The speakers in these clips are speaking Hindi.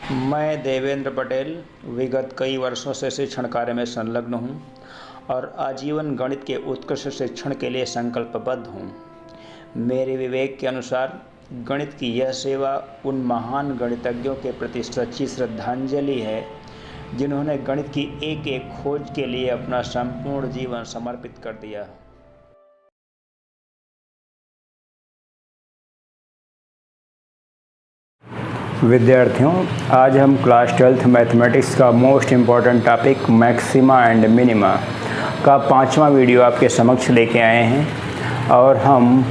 मैं देवेंद्र पटेल विगत कई वर्षों से शिक्षण कार्य में संलग्न हूँ और आजीवन गणित के उत्कृष्ट शिक्षण के लिए संकल्पबद्ध हूँ। मेरे विवेक के अनुसार गणित की यह सेवा उन महान गणितज्ञों के प्रति सच्ची श्रद्धांजलि है जिन्होंने गणित की एक एक खोज के लिए अपना संपूर्ण जीवन समर्पित कर दिया। विद्यार्थियों, आज हम क्लास 12th मैथमेटिक्स का most important topic maxima and minima का 5वां वीडियो आपके समक्ष लेके आए हैं और हम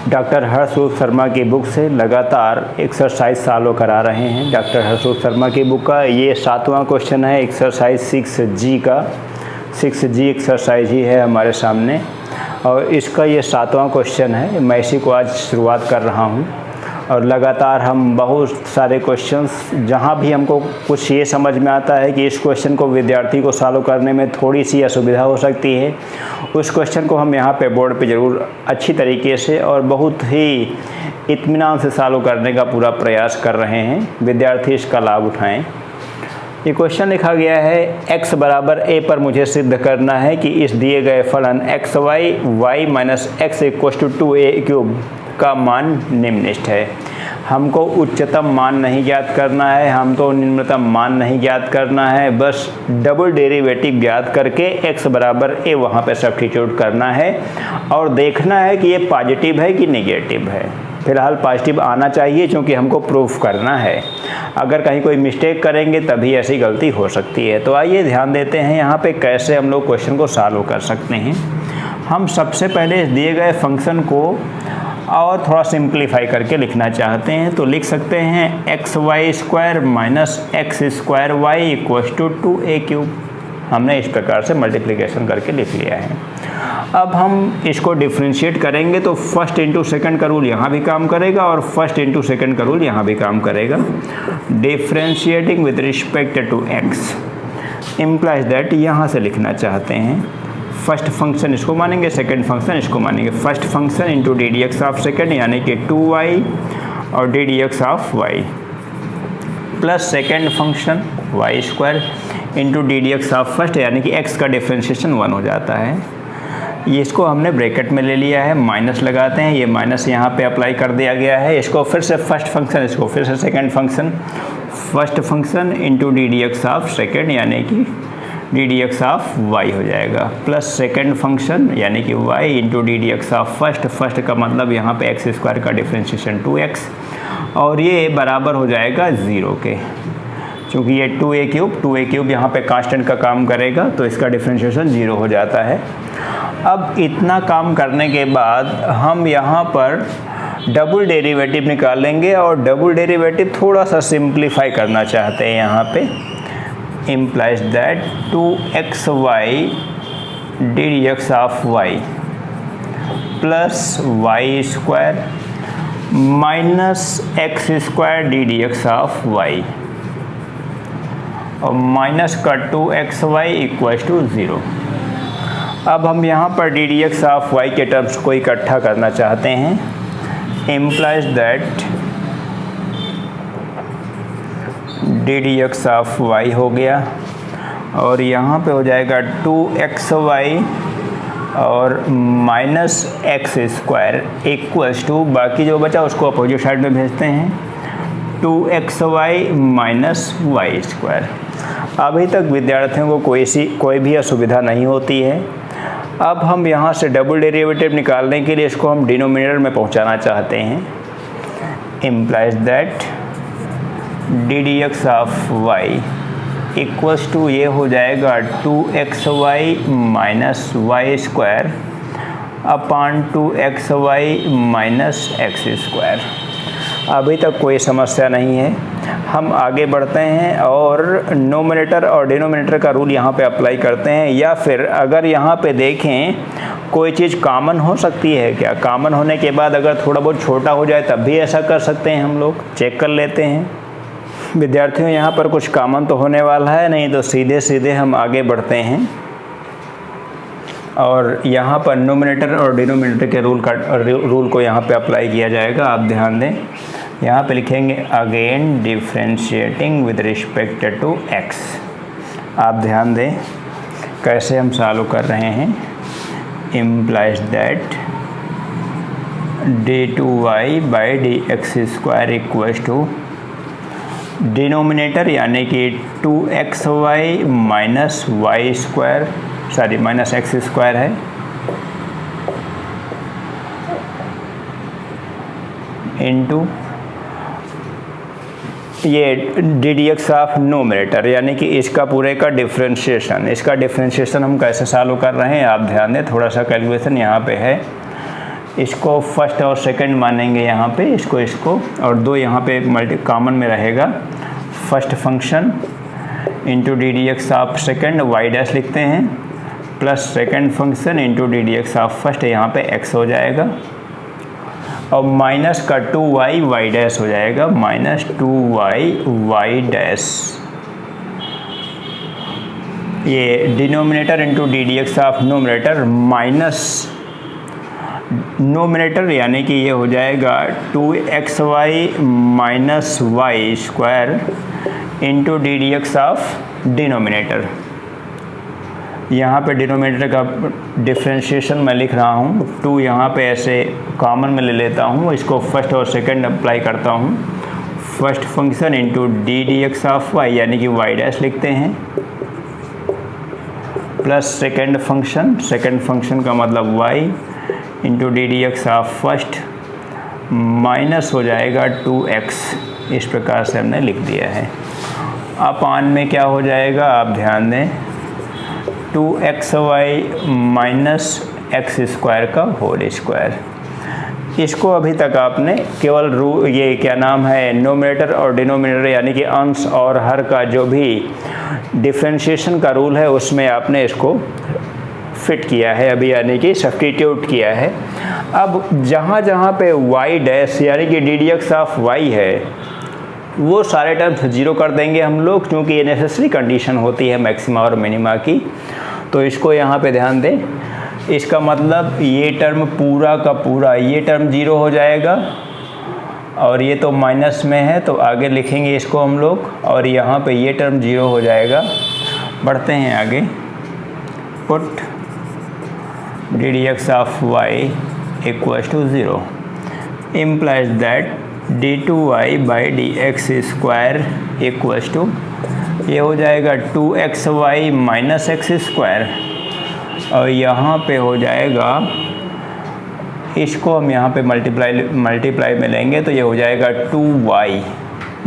डॉक्टर हर्षरूप शर्मा की बुक से लगातार एक्सरसाइज सॉल्व करा रहे हैं। डॉक्टर हर्षरूप शर्मा की बुक का ये 7वां क्वेश्चन है एक्सरसाइज 6G का। 6G एक्सरसाइज ही है हमारे सामने और इसका ये 7वां क्वेश्चन है। मैं इसी को आज शुरुआत कर रहा हूँ और लगातार हम बहुत सारे क्वेश्चंस जहाँ भी हमको कुछ ये समझ में आता है कि इस क्वेश्चन को विद्यार्थी को सॉल्व करने में थोड़ी सी असुविधा हो सकती है, उस क्वेश्चन को हम यहाँ पे बोर्ड पे ज़रूर अच्छी तरीके से और बहुत ही इत्मीनान से सॉल्व करने का पूरा प्रयास कर रहे हैं। विद्यार्थी इसका लाभ उठाएँ। ये क्वेश्चन लिखा गया है x बराबर a पर मुझे सिद्ध करना है कि इस दिए गए फलन xy y minus x equal to 2a cube का मान निम्नलिखित है। हमको उच्चतम मान नहीं ज्ञात करना है, हमको निम्नतम मान नहीं ज्ञात करना है, बस डबल डेरिवेटिव ज्ञात करके x बराबर a वहाँ पे सब्स्टिट्यूट करना है और देखना है कि ये पॉजिटिव है कि नेगेटिव है। फिलहाल पॉजिटिव आना चाहिए क्योंकि हमको प्रूफ करना है। अगर कहीं कोई मिस्टेक करेंगे तभी ऐसी गलती हो सकती है। तो आइए ध्यान देते हैं यहाँ पे कैसे हम लोग क्वेश्चन को सॉल्व कर सकते हैं। हम सबसे पहले दिए गए फंक्शन को और थोड़ा सिंप्लीफाई करके लिखना चाहते हैं तो लिख सकते हैं x y square minus x square y equal to 2a cube. हमने इस प्रकार से मल्टीप्लिकेशन करके लिख लिया है। अब हम इसको डिफ्रेंशिएट करेंगे तो फर्स्ट इंटू सेकंड का रूल यहाँ भी काम करेगा और फर्स्ट इंटू सेकंड का रूल यहाँ भी काम करेगा। Differentiating with respect to x implies that यहाँ से लिखना चाहते हैं फर्स्ट फंक्शन इसको मानेंगे, सेकंड फंक्शन इसको मानेंगे। First function into d d x of second यानी कि 2y और d d x of y plus second function y square into d d x of first यानी कि x का डिफ्रेंशिएशन 1 हो जाता है। ये इसको हमने ब्रैकेट में ले लिया है, माइनस लगाते हैं, ये माइनस यहाँ पे अप्लाई कर दिया गया है। इसको फिर से फर्स्ट फंक्शन, इसको फिर से second function, first function into d d x of second यानी कि d d x of y हो जाएगा प्लस सेकेंड फंक्शन यानी कि y into d d x of first. First का मतलब यहाँ पे एक्स स्क्वायर का डिफ्रेंशिएशन 2x और ये बराबर हो जाएगा 0 के, क्योंकि ये 2a क्यूब यहाँ पे कांस्टेंट का काम करेगा तो इसका डिफ्रेंशिएशन 0 हो जाता है। अब इतना काम करने के बाद हम यहाँ पर डबल डेरिवेटिव निकालेंगे और डबल डेरिवेटिव थोड़ा सा सिंप्लीफाई करना चाहते हैं यहाँ पे। implies that 2xy dx of y plus y square minus x square dx of y और माइनस का 2xy इक्वल टू 0। अब हम यहाँ पर dx of y के टर्म्स को इकट्ठा करना चाहते हैं। implies that d d x of y हो गया और यहाँ पे हो जाएगा 2xy और minus x square equals to, बाकी जो बचा उसको अपोजिट साइड में भेजते हैं, 2xy माइनस वाई स्क्वायर। अभी तक विद्यार्थियों को कोई भी असुविधा नहीं होती है। अब हम यहाँ से डबल डेरिवेटिव निकालने के लिए इसको हम डिनोमिनेटर में पहुँचाना चाहते हैं। Implies that d d x of y equals to ये हो जाएगा 2xy minus y square upon 2xy minus x square. अभी तक कोई समस्या नहीं है। हम आगे बढ़ते हैं और नोमिनेटर और डिनोमिनेटर का रूल यहाँ पे अप्लाई करते हैं, या फिर अगर यहाँ पे देखें कोई चीज़ कॉमन हो सकती है क्या, कॉमन होने के बाद अगर थोड़ा बहुत छोटा हो जाए तब भी ऐसा कर सकते हैं। हम लोग चेक कर लेते हैं। विद्यार्थियों, यहाँ पर कुछ कॉमन तो होने वाला है नहीं, तो सीधे सीधे हम आगे बढ़ते हैं और यहाँ पर नोमिनेटर और डिनोमिनेटर के रूल को यहाँ पे अप्लाई किया जाएगा। आप ध्यान दें, यहाँ पे लिखेंगे again differentiating with respect to x। आप ध्यान दें कैसे हम सॉल्व कर रहे हैं। Implies that d2y by dx² equals to denominator यानी कि 2xy माइनस माइनस x² है, इनटू ये ddx ऑफ नोमिनेटर यानी कि इसका पूरे का डिफ्रेंशिएशन। इसका डिफ्रेंशिएशन हम कैसे सॉल्व कर रहे हैं आप ध्यान दें। थोड़ा सा कैलकुलेशन यहाँ पे है। इसको फर्स्ट और सेकंड मानेंगे यहाँ पे, इसको और दो यहाँ पे मल्टी कॉमन में रहेगा। First function into ddx of second y dash लिखते हैं, plus second function into ddx of first, यहाँ पे x हो जाएगा, और माइनस का 2y y डैश हो जाएगा, माइनस 2y y डैश। ये denominator into ddx of nominator minus nominator यानी कि ये हो जाएगा 2xy minus y² into ddx of denominator. यहाँ पे डिनोमिनेटर का डिफ्रेंशिएशन मैं लिख रहा हूँ। 2 यहाँ पे ऐसे कॉमन में ले लेता हूँ, इसको फर्स्ट और सेकंड अप्लाई करता हूँ। First function into ddx of y यानी कि y डैश लिखते हैं, प्लस सेकंड फंक्शन का मतलब y into ddx of first minus हो जाएगा 2x। इस प्रकार से हमने लिख दिया है। अपान में क्या हो जाएगा आप ध्यान दें, 2xy माइनस x² का होल स्क्वायर। इसको अभी तक आपने केवल ये क्या नाम है नोमिनेटर और डिनोमिनेटर यानी कि अंश और हर का जो भी डिफ्रेंशिएशन का रूल है उसमें आपने इसको फिट किया है अभी, यानी कि सब्स्टिट्यूट किया है। अब जहाँ जहाँ पे y डैश यानी कि ddx ऑफ y है वो सारे टर्म्स जीरो कर देंगे हम लोग, क्योंकि ये नेसेसरी कंडीशन होती है मैक्सिमा और मिनिमा की। तो इसको यहाँ पे ध्यान दें। इसका मतलब ये टर्म पूरा का पूरा ये टर्म जीरो हो जाएगा, और ये तो माइनस में है तो आगे लिखेंगे इसको हम लोग, और यहाँ पे ये टर्म जीरो हो जाएगा। बढ़ते हैं आगे। Put ddx of y equals to 0 implies that d2y by dx² equals to ये हो जाएगा 2xy माइनस x², और यहाँ पे हो जाएगा, इसको हम यहाँ पे मल्टीप्लाई में लेंगे तो ये हो जाएगा 2y।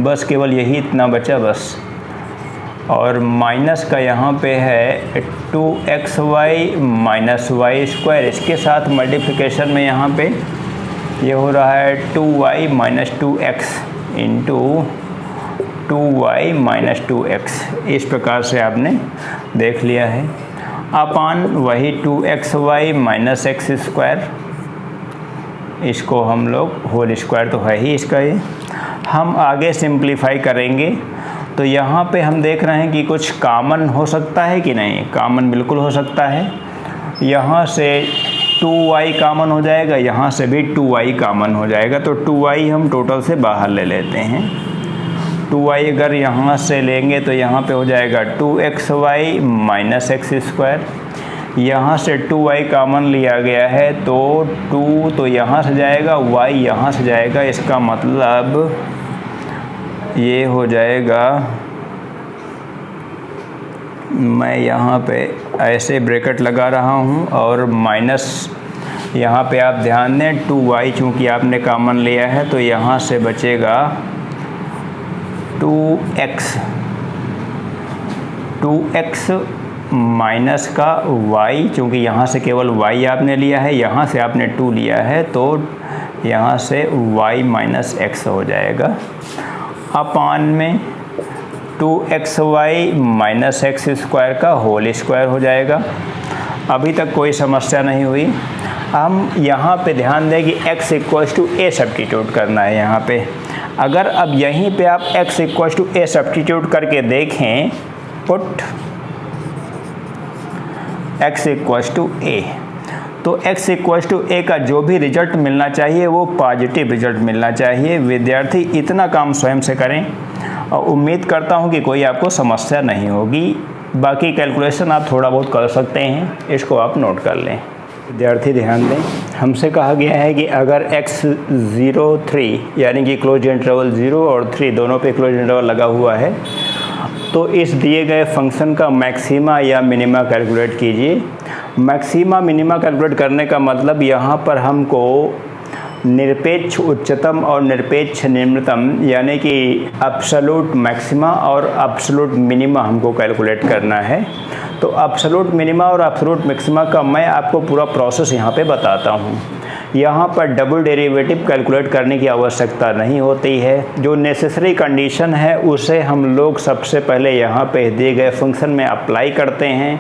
बस केवल यही इतना बचा बस, और माइनस का यहाँ पे है 2xy माइनस y²। इसके साथ मल्टीप्लिकेशन में यहाँ पे ये हो रहा है 2y minus 2x into 2y minus 2x। इस प्रकार से आपने देख लिया है। अपान वही 2xy माइनस x², इसको हम लोग होल स्क्वायर तो है ही इसका, ये हम आगे सिंप्लीफाई करेंगे। तो यहाँ पे हम देख रहे हैं कि कुछ कॉमन हो सकता है कि नहीं। कॉमन बिल्कुल हो सकता है। यहाँ से 2y कॉमन हो जाएगा, यहाँ से भी 2y कॉमन हो जाएगा, तो 2y हम टोटल से बाहर ले लेते हैं। 2y अगर यहाँ से लेंगे तो यहाँ पे हो जाएगा 2xy माइनस x²। यहाँ से 2y कॉमन लिया गया है तो 2 तो यहाँ से जाएगा, y यहाँ से जाएगा। इसका मतलब ये हो जाएगा, मैं यहाँ पे ऐसे ब्रैकेट लगा रहा हूँ और माइनस यहाँ पे आप ध्यान दें 2y चूँकि आपने कॉमन लिया है तो यहाँ से बचेगा 2x माइनस का y, चूँकि यहाँ से केवल y आपने लिया है, यहाँ से आपने 2 लिया है तो यहाँ से y माइनस x हो जाएगा। अपान में 2xy माइनस x² का होल स्क्वायर हो जाएगा। अभी तक कोई समस्या नहीं हुई। हम यहाँ पे ध्यान दें कि x equals to a substitute करना है यहाँ पे। अगर अब यहीं पे आप x equals to a substitute करके देखें, put x equals to a, तो x इक्वल्स टू a का जो भी रिजल्ट मिलना चाहिए वो पॉजिटिव रिजल्ट मिलना चाहिए। विद्यार्थी इतना काम स्वयं से करें और उम्मीद करता हूँ कि कोई आपको समस्या नहीं होगी। बाकी कैलकुलेशन आप थोड़ा बहुत कर सकते हैं, इसको आप नोट कर लें। विद्यार्थी ध्यान दें, हमसे कहा गया है कि अगर x 0 3 यानी कि क्लोज इंटरवल 0 और 3 दोनों पे क्लोज इंटरवल लगा हुआ है तो इस दिए गए फंक्शन का मैक्सिमा या मिनिमा कैलकुलेट कीजिए। मैक्सिमा मिनिमा कैलकुलेट करने का मतलब यहाँ पर हमको निरपेक्ष उच्चतम और निरपेक्ष निम्नतम यानी कि एब्सोल्यूट मैक्सिमा और एब्सोल्यूट मिनिमा हमको कैलकुलेट करना है। तो एब्सोल्यूट मिनिमा और एब्सोल्यूट मैक्सिमा का मैं आपको पूरा प्रोसेस यहाँ पे बताता हूँ। यहाँ पर डबल डेरिवेटिव कैलकुलेट करने की आवश्यकता नहीं होती है। जो नेसेसरी कंडीशन है उसे हम लोग सबसे पहले यहाँ पे दिए गए फंक्शन में अप्लाई करते हैं।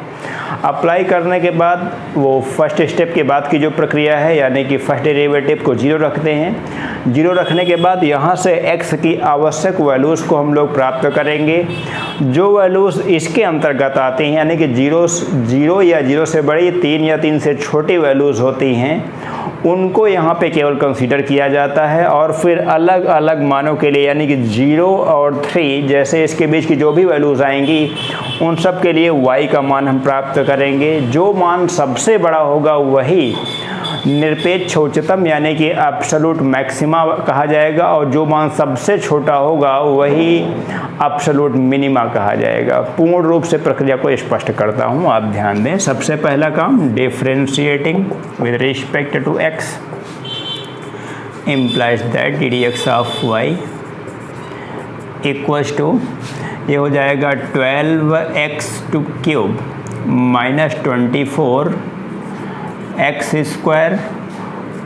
अप्लाई करने के बाद वो फर्स्ट स्टेप के बाद की जो प्रक्रिया है यानी कि फर्स्ट डेरिवेटिव को 0 रखते हैं। 0 रखने के बाद यहाँ से x की आवश्यक वैल्यूज़ को हम लोग प्राप्त करेंगे। जो वैल्यूज़ इसके अंतर्गत आती हैं यानी कि 0 या 0 से बड़ी 3 या 3 से छोटी वैल्यूज़ होती हैं उनको यहाँ पे केवल कंसीडर किया जाता है। और फिर अलग अलग मानों के लिए यानी कि 0 और 3 जैसे इसके बीच की जो भी वैल्यूज़ आएंगी उन सब के लिए y का मान हम प्राप्त करेंगे। जो मान सबसे बड़ा होगा वही निरपेक्ष उच्चतम यानी कि एब्सोल्यूट मैक्सिमा कहा जाएगा और जो मान सबसे छोटा होगा वही एब्सोल्यूट मिनिमा कहा जाएगा। पूर्ण रूप से प्रक्रिया को स्पष्ट करता हूँ, आप ध्यान दें। सबसे पहला काम differentiating with respect to x implies that ddx of y equals to ये हो जाएगा 12x³ minus 24 x square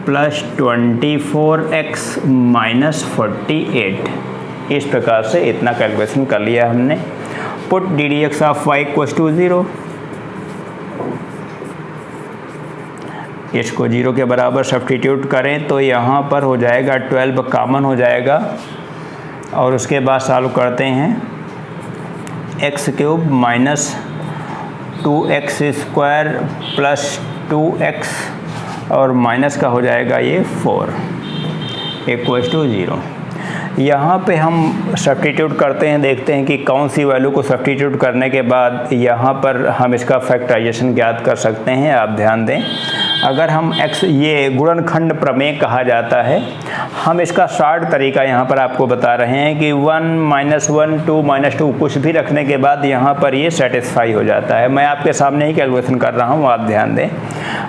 plus 24x minus 48। इस प्रकार से इतना कैलकुलेशन कर लिया हमने। Put ddx of y equals to 0, इसको 0 के बराबर सब्स्टिट्यूट करें तो यहाँ पर हो जाएगा 12 कॉमन हो जाएगा और उसके बाद सॉल्व करते हैं। x³ minus 2x square plus 2x और माइनस का हो जाएगा ये 4 इक्वल्स टू 0। यहाँ पे हम सब्स्टिट्यूट करते हैं, देखते हैं कि कौन सी वैल्यू को सब्स्टिट्यूट करने के बाद यहाँ पर हम इसका फैक्टराइजेशन ज्ञात कर सकते हैं। आप ध्यान दें, अगर हम x ये गुणनखंड प्रमेय कहा जाता है, हम इसका शॉर्ट तरीका यहाँ पर आपको बता रहे हैं कि 1 -1 2 -2 कुछ भी रखने के बाद यहाँ पर ये सेटिस्फाई हो जाता है। मैं आपके सामने ही कैलकुलेशन कर रहा हूँ, आप ध्यान दें।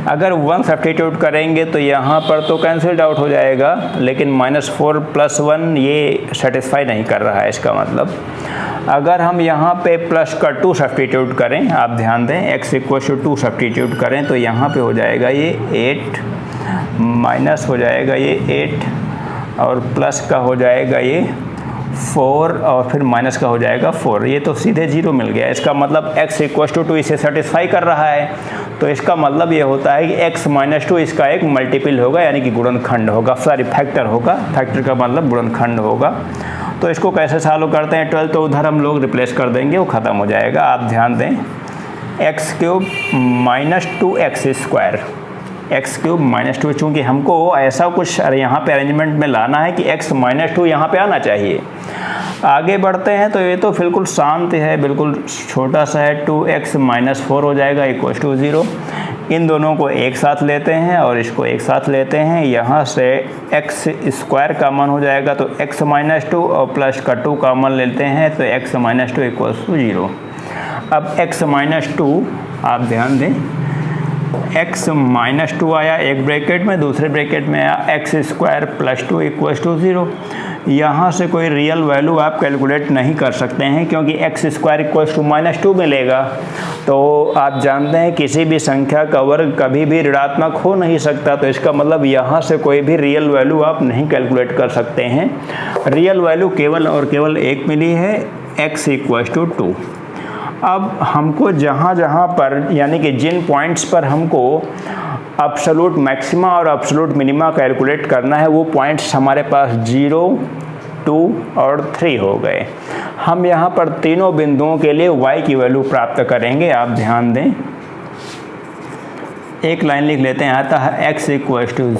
अगर 1 सब्स्टिट्यूट करेंगे तो यहाँ पर तो कैंसिल्ड आउट हो जाएगा, लेकिन -4 + 1 ये सेटिस्फाई नहीं कर रहा है। इसका मतलब अगर हम यहाँ पे प्लस का 2 सब्स्टिट्यूट करें, आप ध्यान दें, x = 2 सब्स्टिट्यूट करें तो यहाँ पे हो जाएगा ये 8 माइनस हो जाएगा ये 8 और प्लस का हो जाएगा ये 4 और फिर माइनस का हो जाएगा 4। ये तो सीधे 0 मिल गया। इसका मतलब x = 2 इसे सेटिस्फाई कर रहा है, तो इसका मतलब ये होता है कि x - 2 इसका एक मल्टीपल होगा यानी कि गुणनखंड होगा, सॉरी फैक्टर होगा। फैक्टर का मतलब गुणनखंड होगा। तो इसको कैसे सॉल्व करते हैं? 12 तो उधर हम लोग रिप्लेस कर देंगे, वो ख़त्म हो जाएगा। आप ध्यान दें, x³ minus 2x square, x³ minus 2, चूँकि हमको ऐसा कुछ यहाँ पे अरेंजमेंट में लाना है कि x - 2 यहाँ पे आना चाहिए। आगे बढ़ते हैं तो ये तो बिल्कुल शांत है, बिल्कुल छोटा सा है। 2x - 4 हो जाएगा इक्वल्स टू 0। इन दोनों को एक साथ लेते हैं और इसको एक साथ लेते हैं। यहाँ से x स्क्वायर कॉमन हो जाएगा तो x - 2 और प्लस का 2 कॉमन लेते हैं तो x - 2 इक्वल्स टू 0। अब x - 2 आप ध्यान दें, x - 2 आया एक ब्रैकेट में, दूसरे ब्रैकेट में आया x square plus 2 equals to 0। यहाँ से कोई रियल वैल्यू आप कैलकुलेट नहीं कर सकते हैं क्योंकि x स्क्वायर इक्वल्स टू -2 मिलेगा। तो आप जानते हैं किसी भी संख्या का वर्ग कभी भी ऋणात्मक हो नहीं सकता, तो इसका मतलब यहाँ से कोई भी रियल वैल्यू आप नहीं कैलकुलेट कर सकते हैं। रियल वैल्यू केवल और केवल एक मिली है, x = 2। अब हमको जहाँ जहाँ पर यानी कि जिन पॉइंट्स पर हमको एब्सोल्यूट मैक्सिमा और एब्सोल्यूट मिनिमा कैलकुलेट करना है वो पॉइंट्स हमारे पास 0, 2 और 3 हो गए। हम यहाँ पर तीनों बिंदुओं के लिए y की वैल्यू प्राप्त करेंगे। आप ध्यान दें, एक लाइन लिख लेते हैं, आता है x =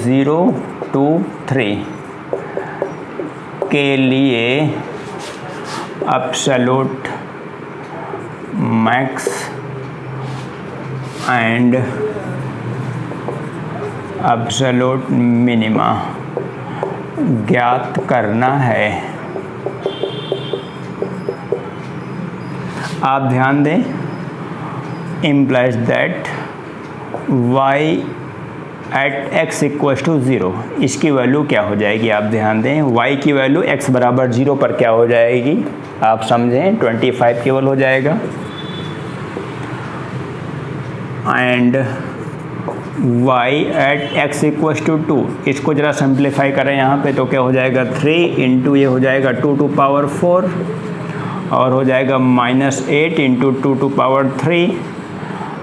0 to 3 के लिए absolute max and absolute minima ज्ञात करना है। आप ध्यान दें, implies that y at x = 0, इसकी वैल्यू क्या हो जाएगी आप ध्यान दें, y की वैल्यू x बराबर 0 पर क्या हो जाएगी आप समझें, 25 केवल हो जाएगा। एंड y at x = 2, इसको ज़रा सिंप्लीफाई करें यहाँ पे तो क्या हो जाएगा 3 इंटू ये हो जाएगा 2 to power 4 और हो जाएगा -8 इंटू 2 to power 3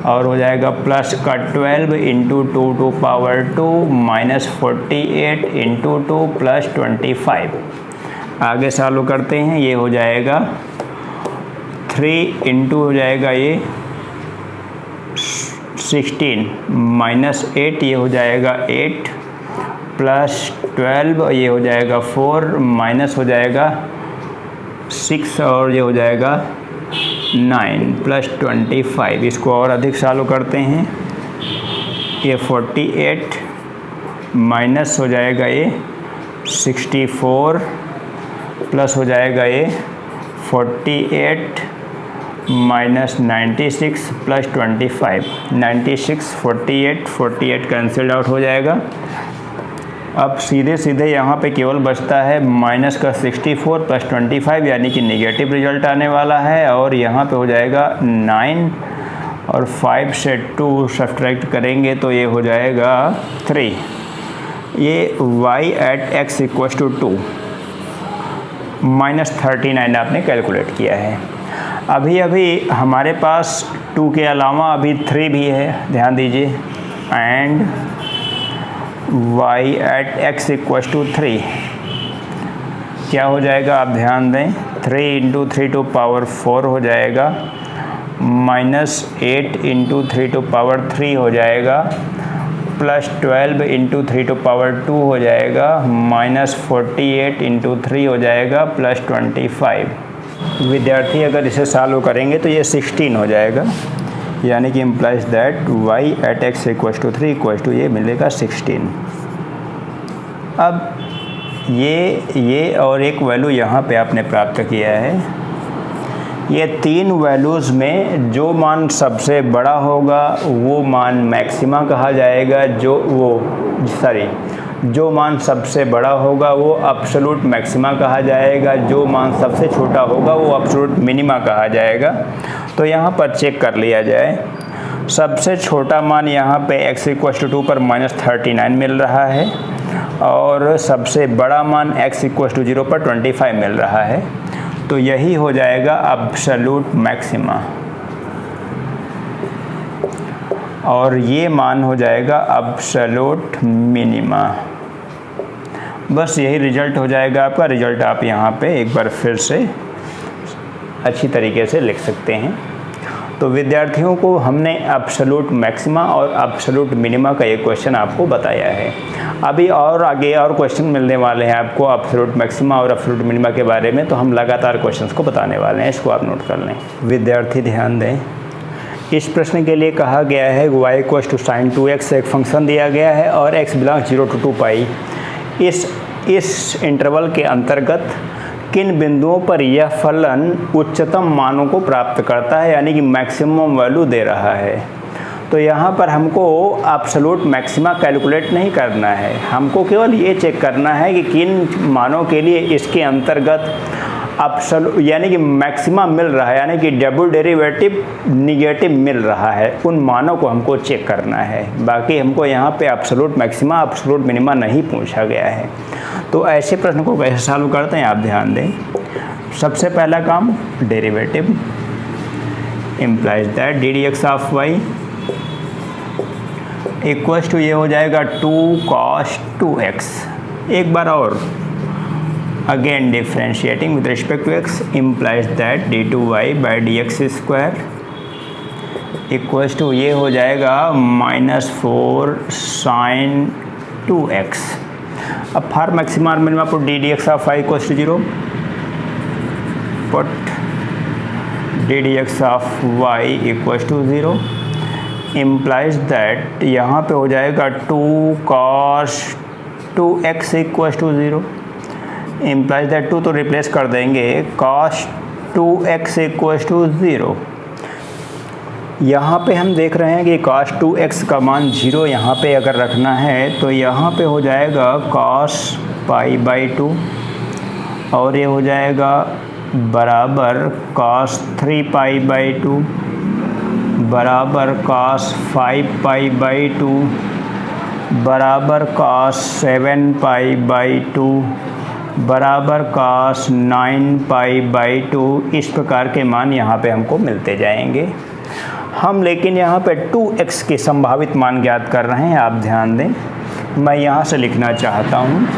और हो जाएगा प्लस का 12 into 2 to power 2 -48 into 2 plus 25। आगे सॉल्व करते हैं, ये हो जाएगा 3 इंटू हो जाएगा ये 16 -8 ये हो जाएगा 8 प्लस 12 ये हो जाएगा 4 माइनस हो जाएगा 6 और ये हो जाएगा 9 प्लस 25। इसको और अधिक सॉल्व करते हैं, ये 48 माइनस हो जाएगा ये 64 प्लस हो जाएगा ये 48 माइनस 96 प्लस 25। 96 48 कैंसिल्ड आउट हो जाएगा। अब सीधे सीधे यहाँ पे केवल बचता है माइनस का 64 प्लस 25 यानी कि नेगेटिव रिजल्ट आने वाला है और यहाँ पे हो जाएगा 9 और 5 से 2 सब्ट्रैक्ट करेंगे तो ये हो जाएगा 3। ये y at x = 2 -39 आपने कैलकुलेट किया है। अभी हमारे पास 2 के अलावा अभी 3 भी है, ध्यान दीजिए। एंड y at x = 3 क्या हो जाएगा आप ध्यान दें, 3 इंटू 3 to power 4 हो जाएगा, -8 इंटू 3 to power 3 हो जाएगा, प्लस 12 इंटू 3 to power 2 हो जाएगा, -48 इंटू 3 हो जाएगा, प्लस 25। विद्यार्थी अगर इसे सॉल्व करेंगे तो ये 16 हो जाएगा, यानी कि implies that y at x = 3 ये मिलेगा 16। अब ये और एक वैल्यू यहाँ पे आपने प्राप्त किया है। ये 3 वैल्यूज़ में जो मान सबसे बड़ा होगा वो मान मैक्सिमा कहा जाएगा, जो मान सबसे बड़ा होगा वो एब्सोल्यूट मैक्सिमा कहा जाएगा, जो मान सबसे छोटा होगा वो एब्सोल्यूट मिनिमा कहा जाएगा। तो यहाँ पर चेक कर लिया जाए, सबसे छोटा मान यहाँ पे x = 2 पर -39 मिल रहा है और सबसे बड़ा मान x = 0 पर 25 मिल रहा है, तो यही हो जाएगा एब्सोल्यूट मैक्सिमा और ये मान हो जाएगा एब्सोल्यूट मिनिमा। बस यही रिजल्ट हो जाएगा आपका। रिजल्ट आप यहाँ पे एक बार फिर से अच्छी तरीके से लिख सकते हैं। तो विद्यार्थियों को हमने एब्सोल्यूट मैक्सिमा और एब्सोल्यूट मिनिमा का एक क्वेश्चन आपको बताया है। अभी और आगे और क्वेश्चन मिलने वाले हैं आपको एब्सोल्यूट मैक्सिमा और एब्सोल्यूट मिनिमा के बारे में, तो हम लगातार क्वेश्चंस को बताने वाले हैं, इसको आप नोट कर लें। विद्यार्थी ध्यान दें, इस प्रश्न के लिए कहा गया है y = sin 2x एक फंक्शन दिया गया है और x = 0 to 2π। इस इंटरवल के अंतर्गत किन बिंदुओं पर यह फलन उच्चतम मानों को प्राप्त करता है, यानी कि मैक्सिमम वैल्यू दे रहा है। तो यहाँ पर हमको एब्सोल्यूट मैक्सिमा कैलकुलेट नहीं करना है, हमको केवल ये चेक करना है कि किन मानों के लिए इसके अंतर्गत एब्सोल्यूट यानी कि मैक्सिमा मिल रहा है, यानी कि डबल डेरिवेटिव निगेटिव मिल रहा है, उन मानों को हमको चेक करना है। बाकी हमको यहाँ पे एब्सोल्यूट मैक्सिमा एब्सोल्यूट मिनिमा नहीं पूछा गया है। तो ऐसे प्रश्न को कैसे सॉल्व करते हैं आप ध्यान दें। सबसे पहला काम derivative, implies that d d x of y equals to ये हो जाएगा 2 cos 2x। एक बार और again differentiating with respect to x implies that d2y by dx square equals to ये हो जाएगा -4 sin 2x। अब फॉर मैक्सिमा और minima put d d x of y equals to 0, put d d x of y equals to 0 implies that यहाँ पे हो जाएगा 2 cos 2x equals to 0। Implies that 2 तो रिप्लेस कर देंगे, cos 2x इक्वल्स टू 0। यहाँ पे हम देख रहे हैं कि cos 2x का मान 0 यहाँ पे अगर रखना है तो यहाँ पे हो जाएगा cos π/2 और ये हो जाएगा बराबर cos 3π/2 बराबर cos 5π/2 बराबर cos 7π/2 बराबर cos 9π/2। इस प्रकार के मान यहाँ पे हमको मिलते जाएंगे। हम लेकिन यहाँ पे 2x के संभावित मान ज्ञात कर रहे हैं, आप ध्यान दें। मैं यहाँ से लिखना चाहता हूँ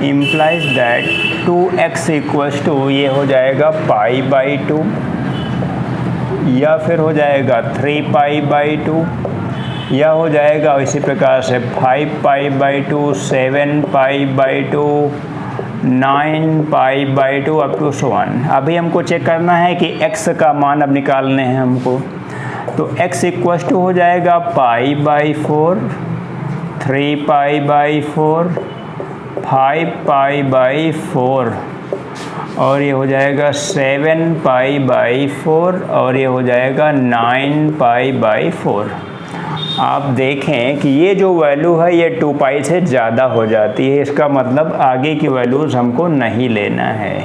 implies that 2x equals to ये हो जाएगा π/2 या फिर हो जाएगा 3π/2 या हो जाएगा इसी प्रकार से 5π/2 7π/2 9π/2 अप टू 1। अभी हमको चेक करना है कि x का मान अब निकालने हैं हमको, तो x इक्वल्स टू हो जाएगा π/4 3π/4 5π/4 और ये हो जाएगा 7π/4 और ये हो जाएगा 9π/4। आप देखें कि ये जो वैल्यू है ये 2π से ज़्यादा हो जाती है, इसका मतलब आगे की वैल्यूज़ हमको नहीं लेना है।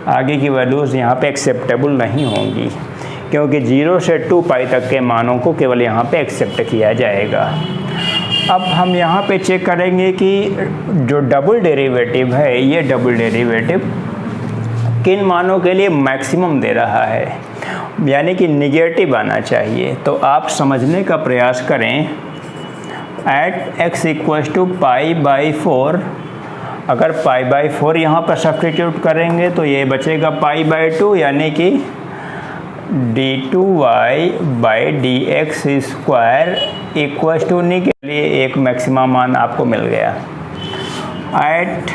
आगे की वैल्यूज़ यहाँ पे एक्सेप्टेबल नहीं होंगी क्योंकि 0 से 2π तक के मानों को केवल यहाँ पे एक्सेप्ट किया जाएगा। अब हम यहाँ पे चेक करेंगे कि जो डबल डेरिवेटिव है ये डबल डेरिवेटिव किन मानों के लिए मैक्सिमम दे रहा है, यानी कि निगेटिव आना चाहिए। तो आप समझने का प्रयास करें। एट x इक्वल्स टू π/4 अगर π/4 यहाँ पर सब्स्टिट्यूट करेंगे तो ये बचेगा π/2 यानी कि d2y/dx स्क्वायर इक्वल्स टू के लिए एक मैक्सिमम मान आपको मिल गया। एट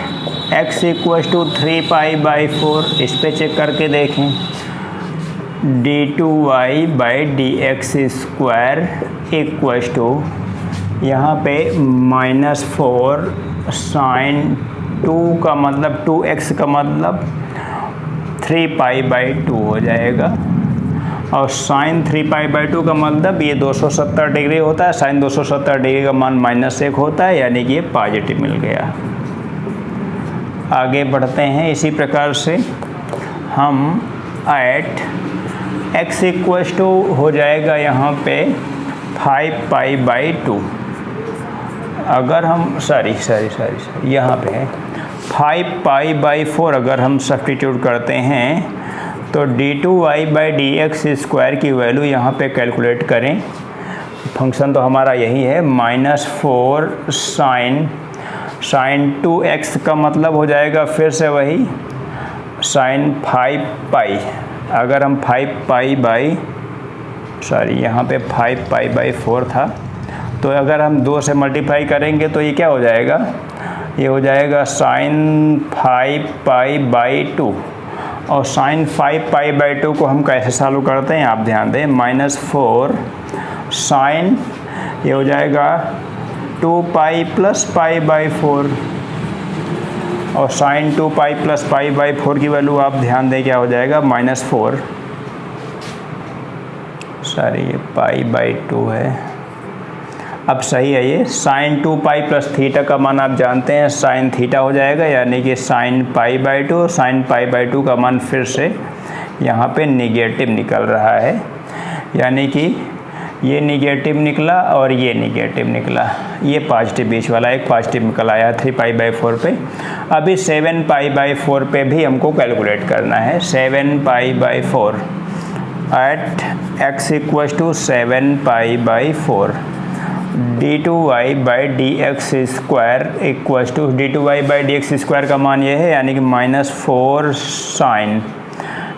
x इक्वल्स टू 3π/4 इस पे चेक करके देखें d2y/dx स्क्वायर इक्वल्स टू यहाँ पे -4 sin 2 का मतलब 2x का मतलब 3π/2 हो जाएगा और sin 3π/2 का मतलब ये 270 डिग्री होता है। sin 270 डिग्री का मान -1 होता है यानी कि ये पॉजिटिव मिल गया। आगे बढ़ते हैं। इसी प्रकार से हम एट x इक्वल्स टू हो जाएगा यहाँ पे 5π/2 अगर हम यहाँ पे है 5π/4 अगर हम सब्स्टिट्यूट करते हैं तो d2y/dx स्क्वायर की वैल्यू यहाँ पे कैलकुलेट करें। फंक्शन तो हमारा यही है -4 sin 2x का मतलब हो जाएगा फिर से वही sin 5π। अगर हम 5π यहाँ पे 5π/4 था तो अगर हम 2 से मल्टीप्लाई करेंगे तो ये क्या हो जाएगा, ये हो जाएगा sin 5π/2 और sin 5π/2 को हम कैसे सॉल्व करते हैं आप ध्यान दें। -4 sin ये हो जाएगा 2π + π/4 और sin 2π + π/4 की वैल्यू आप ध्यान दें क्या हो जाएगा -4 ये π/2 है। अब सही है ये sin 2π + थीटा का मान आप जानते हैं sin थीटा हो जाएगा यानी कि sin π/2 sin π/2 का मान फिर से यहाँ पे निगेटिव निकल रहा है यानी कि ये निगेटिव निकला और ये निगेटिव निकला, ये पॉजिटिव बीच वाला एक पॉजिटिव निकल आया 3π/4 पे। अभी 7π/4 पे भी हमको कैलकुलेट करना है। 7π/4 at x equals to 7π/4 d2y/dx square equals to d2y/dx square का मान ये है यानी कि -4 sin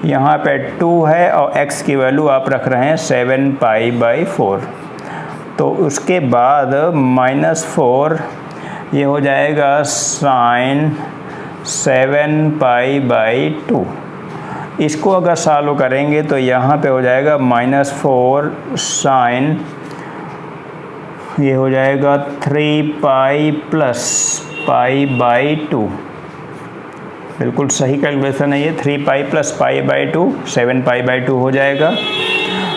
यहाँ पे 2 है और x की वैल्यू आप रख रहे हैं 7π/4। तो उसके बाद -4 ये हो जाएगा sin 7π/2। इसको अगर सॉल्व करेंगे तो यहाँ पे हो जाएगा -4 sin, ये हो जाएगा 3π + π/2। बिल्कुल सही कैलकुलेशन है ये। 3π + π/2 7π/2 हो जाएगा।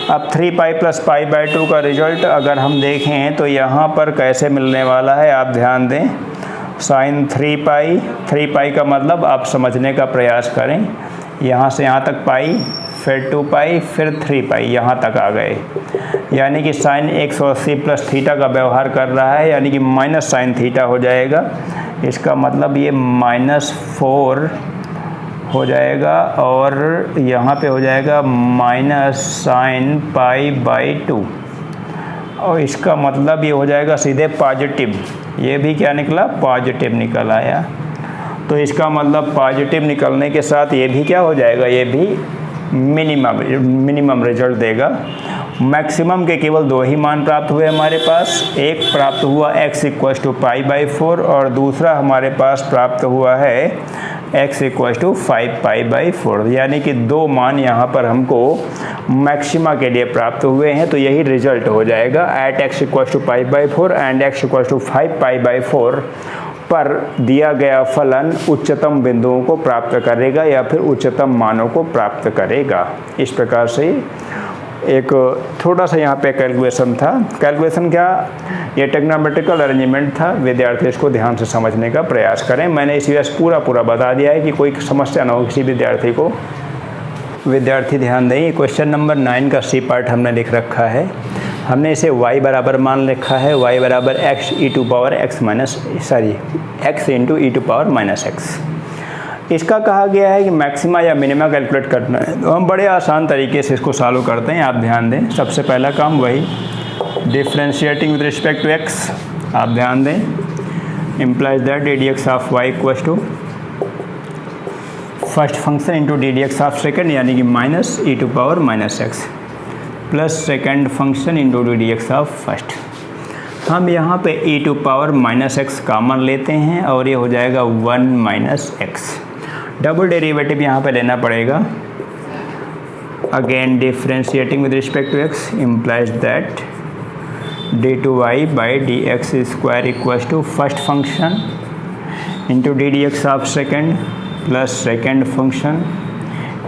अब 3π + π/2 का रिजल्ट अगर हम देखें तो यहाँ पर कैसे मिलने वाला है आप ध्यान दें। sin 3π का मतलब आप समझने का प्रयास करें। यहाँ से यहाँ तक पाई, फिर 2π, फिर 3π, यहाँ तक आ गए। यानी कि sin 180 + थीटा का व्यवहार कर रहा है, यानी कि माइनस sin थीटा हो जाएगा। इसका मतलब ये -4 हो जाएगा और यहाँ पे हो जाएगा -sin π/2 और इसका मतलब ये हो जाएगा सीधे पॉजिटिव। ये भी क्या निकला? पॉजिटिव निकल आया। तो इसका मतलब पॉजिटिव निकलने के साथ ये भी क्या हो जाएगा? ये भी मिनिमम रिजल्ट देगा। मैक्सिमम के केवल 2 ही मान प्राप्त हुए हमारे पास। एक प्राप्त हुआ x = π/4 और दूसरा हमारे पास प्राप्त हुआ है x = 5π/4। यानी कि 2 मान यहाँ पर हमको मैक्सिमा के लिए प्राप्त हुए हैं। तो यही रिजल्ट हो जाएगा। एट x = π/4 एंड x = 5π/4 पर दिया गया फलन उच्चतम बिंदुओं को प्राप्त करेगा या फिर उच्चतम मानों को प्राप्त करेगा। इस प्रकार से एक थोड़ा सा यहाँ पे कैलकुलेशन था। कैलकुलेशन क्या? ये ट्रिग्नोमेट्रिकल अरेंजमेंट था। विद्यार्थी इसको ध्यान से समझने का प्रयास करें। मैंने इसी वजह से पूरा बता दिया है कि कोई समस्या ना हो किसी विद्यार्थी को। विद्यार्थी ध्यान दें, क्वेश्चन नंबर 9 का सी पार्ट हमने लिख रखा है। हमने इसे y बराबर मान रखा है, y बराबर x × -x। इसका कहा गया है कि मैक्सिमा या मिनिमा कैलकुलेट करना है। तो हम बड़े आसान तरीके से इसको सॉल्व करते हैं। आप ध्यान दें, सबसे पहला काम वही differentiating with respect to x। आप ध्यान दें, implies that ddx of y = first function into ddx of second, यानी कि -e⁻−x plus second function into ddx of first. हम यहाँ पे e⁻−x कॉमन लेते हैं और ये हो जाएगा 1 - x। डबल डेरिवेटिव यहाँ पे लेना पड़ेगा। Again differentiating with respect to x implies that d2y/dx² = first function into ddx of second plus second function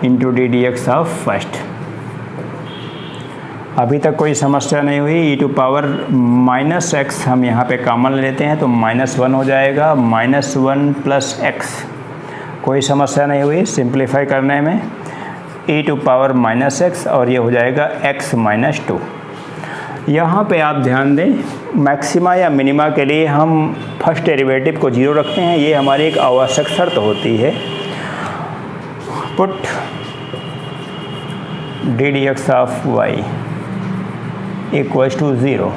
into ddx of first. अभी तक कोई समस्या नहीं हुई। e⁻−x हम यहाँ पे कॉमन लेते हैं तो -1 हो जाएगा। -1 + x, कोई समस्या नहीं हुई सिंप्लीफाई करने में। e⁻−x और ये हो जाएगा x - 2। यहाँ पे आप ध्यान दें, मैक्सिमा या मिनिमा के लिए हम फर्स्ट डेरिवेटिव को 0 रखते हैं। ये हमारी एक आवश्यक शर्त होती है। Put ddx of y = 0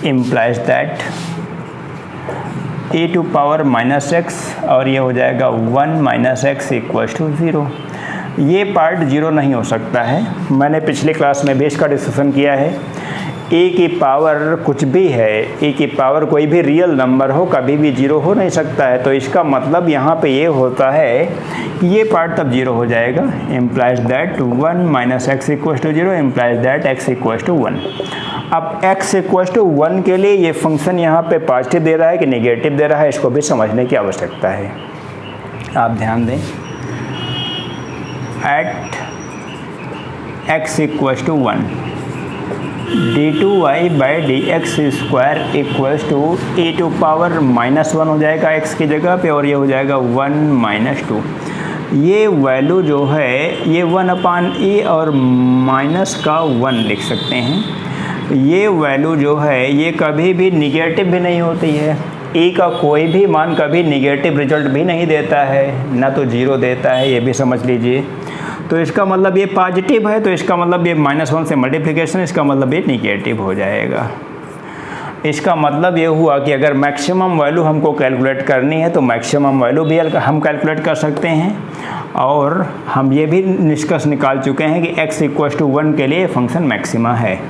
implies that e⁻−x और ये हो जाएगा 1 - x = 0। ये पार्ट 0 नहीं हो सकता है। मैंने पिछले क्लास में भी इसका डिस्कशन किया है। e की पावर कुछ भी है, e की पावर कोई भी रियल नंबर हो, कभी भी 0 हो नहीं सकता है। तो इसका मतलब यहाँ पे ये होता है कि ये पार्ट तब 0 हो जाएगा। Implies that 1 - x = 0 implies that x = 1। अब x = 1 के लिए ये फंक्शन यहाँ पे पॉजिटिव दे रहा है कि नेगेटिव दे रहा है, इसको भी समझने की आवश्यकता है। आप ध्यान दें, एट x = 1 d2y/dx² = e⁻−1 हो जाएगा x की जगह पे और ये हो जाएगा 1 - 2। ये वैल्यू जो है ये 1/e और माइनस का 1 लिख सकते हैं। ये वैल्यू जो है ये कभी भी निगेटिव भी नहीं होती है। e का कोई भी मान कभी निगेटिव रिजल्ट भी नहीं देता है, ना तो 0 देता है, ये भी समझ लीजिए। तो इसका मतलब ये पॉजिटिव है, तो इसका मतलब ये -1 से मल्टीप्लिकेशन, इसका मतलब ये निगेटिव हो जाएगा। इसका मतलब ये हुआ कि अगर मैक्सिमम वैल्यू हमको कैलकुलेट करनी है तो मैक्सिमम वैल्यू भी हम कैलकुलेट कर सकते हैं, और हम ये भी निष्कर्ष निकाल चुके हैं कि x = 1 के लिए फंक्शन मैक्सिमा है।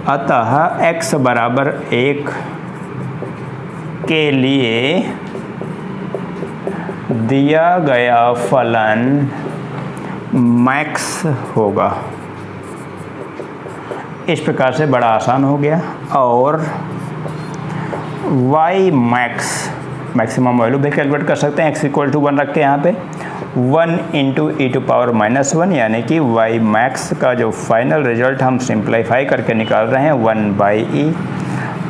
अतः x बराबर 1 के लिए दिया गया फलन मैक्स होगा। इस प्रकार से बड़ा आसान हो गया। और y मैक्सिमम वैल्यू भी कैलकुलेट कर सकते हैं, x = 1 रख के यहाँ पे 1 × e⁻⁻1, यानी कि y मैक्स का जो फाइनल रिजल्ट हम सिंप्लीफाई करके निकाल रहे हैं 1/e,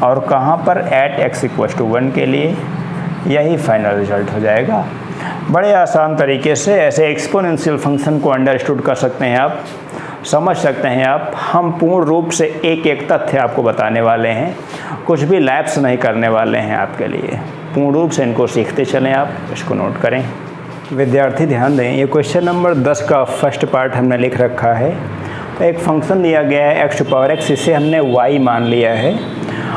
और कहाँ पर एट x = 1 के लिए यही फाइनल रिजल्ट हो जाएगा। बड़े आसान तरीके से ऐसे एक्सपोनेंशियल फंक्शन को अंडरस्टूड कर सकते हैं आप, समझ सकते हैं आप। हम पूर्ण रूप से एक एक तथ्य आपको बताने वाले हैं, कुछ भी लैप्स नहीं करने वाले हैं आपके लिए। पूर्ण रूप से इनको सीखते चलें, आप इसको नोट करें। विद्यार्थी ध्यान दें, ये क्वेश्चन नंबर 10 का फर्स्ट पार्ट हमने लिख रखा है। एक फंक्शन दिया गया है x⁻x, इसे हमने y मान लिया है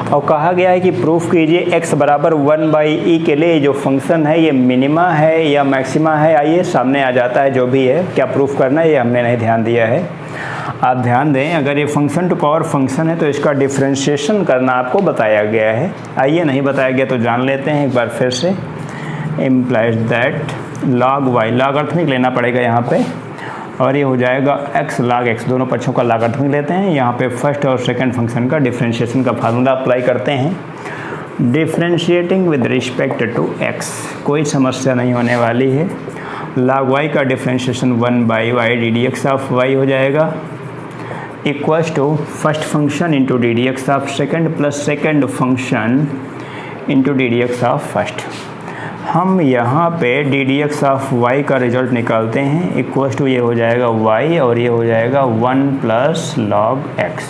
और कहा गया है कि प्रूफ कीजिए x बराबर 1/e के लिए जो फंक्शन है ये मिनिमा है या मैक्सिमा है। आइए सामने आ जाता है, जो भी है क्या प्रूफ करना है ये हमने नहीं ध्यान दिया है। आप ध्यान दें, अगर ये फंक्शन टू पावर फंक्शन है तो इसका डिफ्रेंशिएशन करना आपको बताया गया है। आइए नहीं बताया गया तो जान लेते हैं एक बार फिर से। Implies that log y, logarithmic लेना पड़ेगा यहाँ पे, और ये हो जाएगा x log x, दोनों पक्षों का लॉगरिथमिक लेते हैं। यहाँ पे फर्स्ट और सेकंड फंक्शन का डिफ्रेंशिएशन का फार्मूला अप्लाई करते हैं। Differentiating with respect to x, कोई समस्या नहीं होने वाली है। log y का differentiation 1/y ddx of y हो जाएगा, equals to first function into ddx of second plus second function into ddx of first. हम यहाँ पे ddx ऑफ y का रिजल्ट निकालते हैं, इक्वल्स टू ये हो जाएगा y और ये हो जाएगा 1 + log x।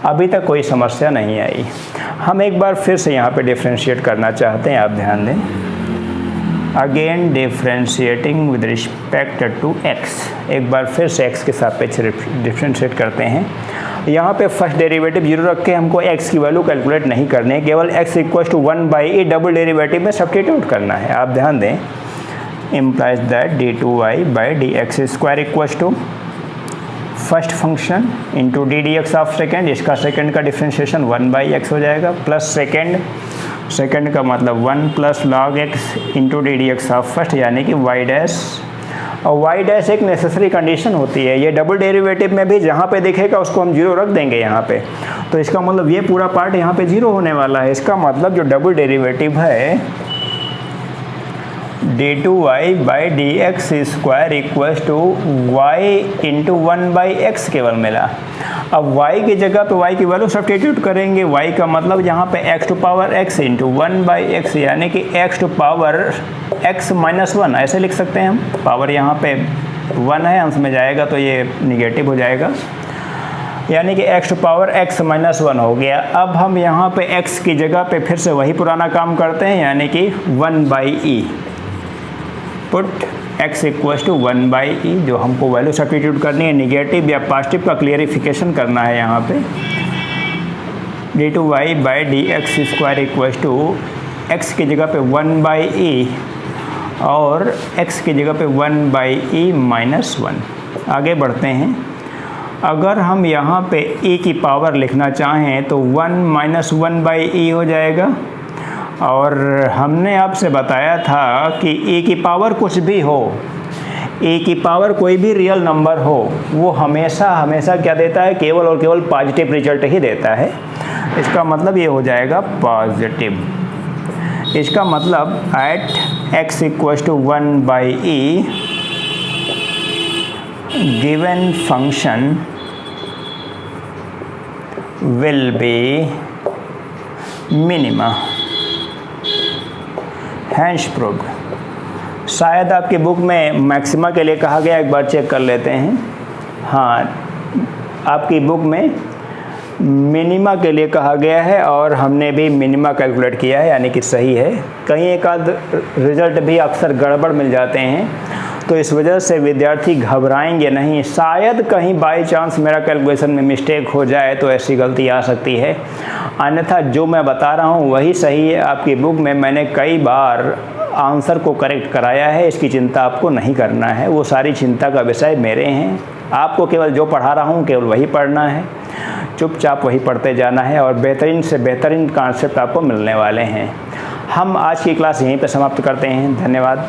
अभी तक कोई समस्या नहीं आई। हम एक बार फिर से यहाँ पे डिफ्रेंशिएट करना चाहते हैं, आप ध्यान दें। Again differentiating with respect to x, एक बार फिर से x के सापेक्ष डिफ्रेंशिएट करते हैं। यहाँ पे फर्स्ट डेरिवेटिव 0 रख के हमको x की वैल्यू कैलकुलेट नहीं करनी है, केवल x = 1/e डबल डेरिवेटिव में सब्स्टिट्यूट करना है। आप ध्यान दें, implies that d2y/dx² equals to first function into ddx of second, इसका सेकेंड का डिफ्रेंशिएशन 1/x हो जाएगा, प्लस सेकेंड का मतलब 1 + log x into ddx of first, यानी कि y'। और y' एक नेसेसरी कंडीशन होती है। ये डबल डेरिवेटिव में भी जहाँ पे दिखेगा उसको हम 0 रख देंगे यहाँ पे, तो इसका मतलब ये पूरा पार्ट यहाँ पे 0 होने वाला है। इसका मतलब जो डबल डेरिवेटिव है d2y/dx² equals to y into 1/x केवल मिला। अब y की जगह पे y की वैल्यू सब्स्टिट्यूट करेंगे। y का मतलब यहाँ पे x⁻x इंटू 1/x, यानी कि x⁻x-1 ऐसे लिख सकते हैं हम। पावर यहाँ पे 1 है, अंश में जाएगा तो ये निगेटिव हो जाएगा, यानी कि x⁻x-1 हो गया। अब हम यहाँ पे x की जगह पे फिर से वही पुराना काम करते हैं, यानी कि 1/e। पुट x = 1/e, जो हमको वैल्यू सब्स्टिट्यूट करनी है, निगेटिव या पॉजिटिव का क्लियरिफिकेशन करना है यहाँ पे। d2y/dx² इक्वल्स टू x की जगह पे 1/e और x की जगह पे 1/e-1। आगे बढ़ते हैं। अगर हम यहाँ पे e की पावर लिखना चाहें तो 1 - 1/e हो जाएगा। और हमने आपसे बताया था कि e की पावर कुछ भी हो, e की पावर कोई भी रियल नंबर हो, वो हमेशा क्या देता है, केवल और केवल पॉजिटिव रिजल्ट ही देता है। इसका मतलब ये हो जाएगा पॉजिटिव। इसका मतलब at x = 1/e given function will be minima. Hence proved. शायद आपकी बुक में मैक्सिमा के लिए कहा गया, एक बार चेक कर लेते हैं। हाँ, आपकी बुक में मिनिमा के लिए कहा गया है और हमने भी मिनिमा कैलकुलेट किया है, यानी कि सही है। कहीं एक आध रिजल्ट भी अक्सर गड़बड़ मिल जाते हैं, तो इस वजह से विद्यार्थी घबराएंगे नहीं। शायद कहीं बाई चांस मेरा कैलकुलेशन में मिस्टेक हो जाए तो ऐसी गलती आ सकती है, अन्यथा जो मैं बता रहा हूँ वही सही है। आपकी बुक में मैंने कई बार आंसर को करेक्ट कराया है, इसकी चिंता आपको नहीं करना है। वो सारी चिंता का विषय मेरे हैं, आपको केवल जो पढ़ा रहा हूँ केवल वही पढ़ना है, चुपचाप वही पढ़ते जाना है और बेहतरीन से बेहतरीन कॉन्सेप्ट आपको मिलने वाले हैं। हम आज की क्लास यहीं पर समाप्त करते हैं। धन्यवाद।